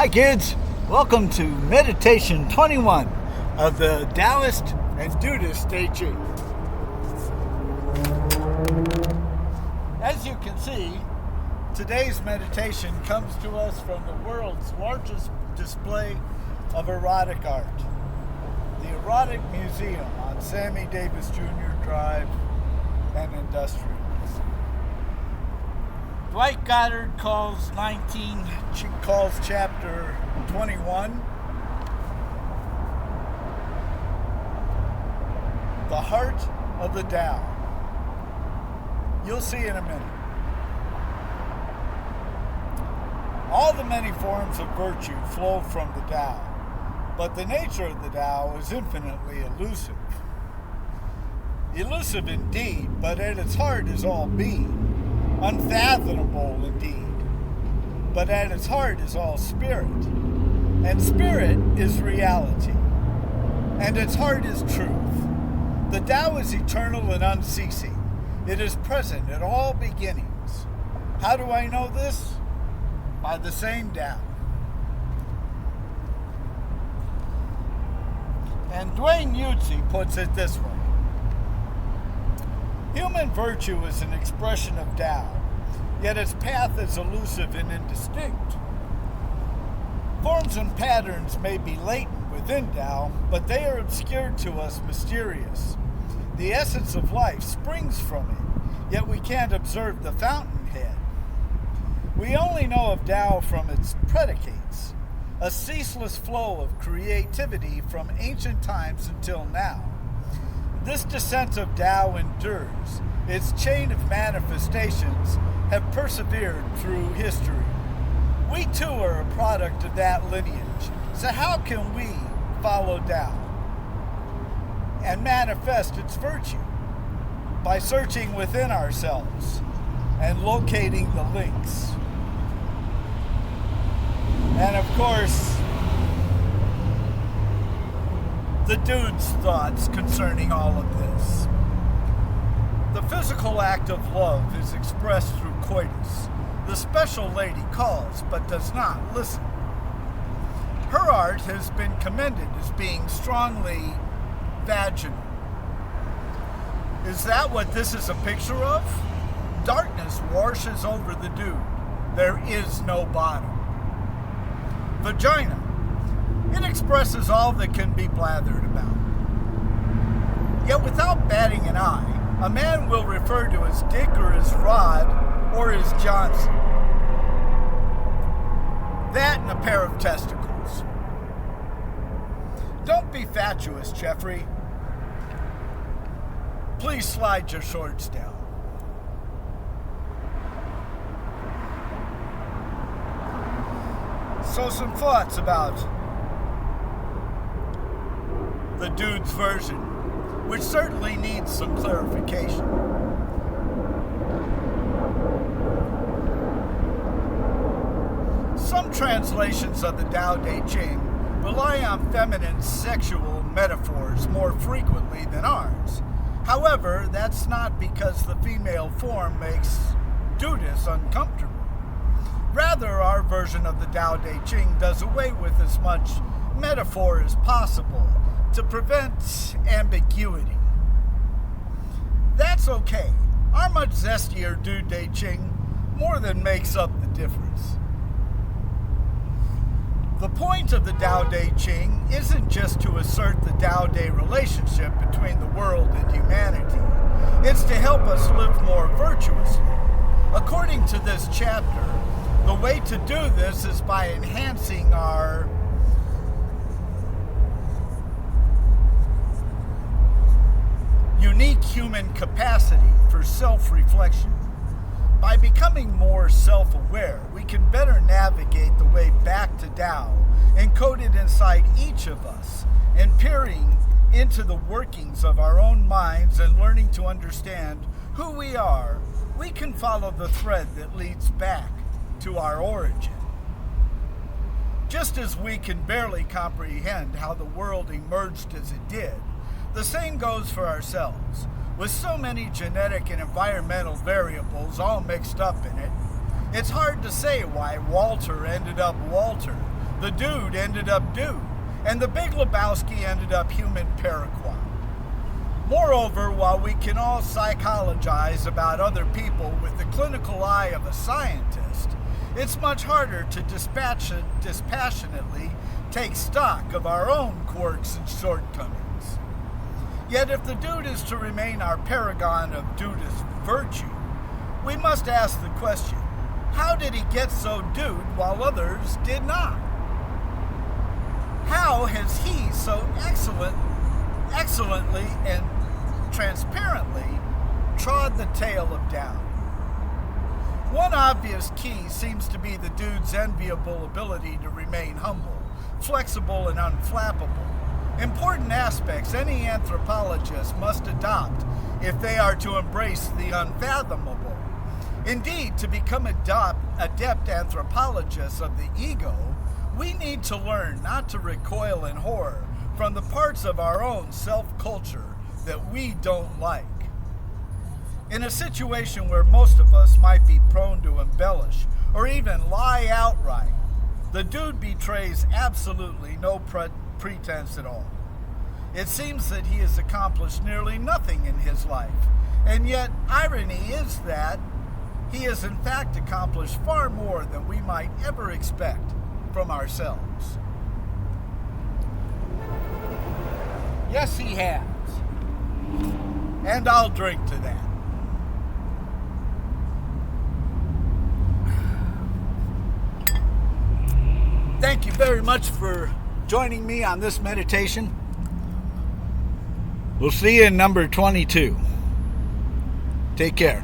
Hi kids, welcome to Meditation 21 of the Taoist and Dudeist Tai Ching. As you can see, today's meditation comes to us from the world's largest display of erotic art, the Erotic Museum on Sammy Davis Jr. Drive and Industrial. Dwight Goddard calls chapter 21 the heart of the Tao. You'll see in a minute. All the many forms of virtue flow from the Tao, but the nature of the Tao is infinitely elusive. Elusive indeed, but at its heart is all being. Unfathomable indeed, but at its heart is all spirit, and spirit is reality, and its heart is truth. The Tao is eternal and unceasing. It is present at all beginnings. How do I know this? By the same Tao. And Dwayne Yutzi puts it this way. Human virtue is an expression of Tao, yet its path is elusive and indistinct. Forms and patterns may be latent within Tao, but they are obscured to us mysterious. The essence of life springs from it, yet we can't observe the fountainhead. We only know of Tao from its predicates, a ceaseless flow of creativity from ancient times until now. This descent of Tao endures. Its chain of manifestations have persevered through history. We too are a product of that lineage. So how can we follow Tao and manifest its virtue? By searching within ourselves and locating the links. And of course, the dude's thoughts concerning all of this. The physical act of love is expressed through coitus. The special lady calls but does not listen. Her art has been commended as being strongly vaginal. Is that what this is a picture of? Darkness washes over the dude. There is no bottom. Vagina. It expresses all that can be blathered about. Yet without batting an eye, a man will refer to his dick or his rod or his Johnson. That and a pair of testicles. Don't be fatuous, Jeffrey. Please slide your shorts down. So some thoughts about the dude's version, which certainly needs some clarification. Some translations of the Tao Te Ching rely on feminine sexual metaphors more frequently than ours. However, that's not because the female form makes Dudists uncomfortable. Rather, our version of the Tao Te Ching does away with as much metaphor as possible to prevent ambiguity. That's okay. Our much zestier Dudeist Ching more than makes up the difference. The point of the Tao Te Ching isn't just to assert the Tao Te relationship between the world and humanity. It's to help us live more virtuously. According to this chapter, the way to do this is by enhancing our unique human capacity for self-reflection. By becoming more self-aware, we can better navigate the way back to Tao, encoded inside each of us, and peering into the workings of our own minds and learning to understand who we are. We can follow the thread that leads back to our origin. Just as we can barely comprehend how the world emerged as it did, the same goes for ourselves. With so many genetic and environmental variables all mixed up in it, it's hard to say why Walter ended up Walter, the Dude ended up Dude, and the Big Lebowski ended up human paraquat. Moreover, while we can all psychologize about other people with the clinical eye of a scientist, it's much harder to dispassionately take stock of our own quirks and shortcomings. Yet if the Dude is to remain our paragon of Dudeist virtue, we must ask the question, how did he get so Dude while others did not? How has he so excellently and transparently trod the tail of Tao? One obvious key seems to be the Dude's enviable ability to remain humble, flexible, and unflappable. Important aspects any anthropologist must adopt if they are to embrace the unfathomable. Indeed, to become adept anthropologists of the ego, we need to learn not to recoil in horror from the parts of our own self-culture that we don't like. In a situation where most of us might be prone to embellish or even lie outright, the Dude betrays absolutely no pretense at all. It seems that he has accomplished nearly nothing in his life, and yet irony is that he has in fact accomplished far more than we might ever expect from ourselves. Yes, he has. And I'll drink to that. Thank you very much for joining me on this meditation. We'll see you in number 22. Take care.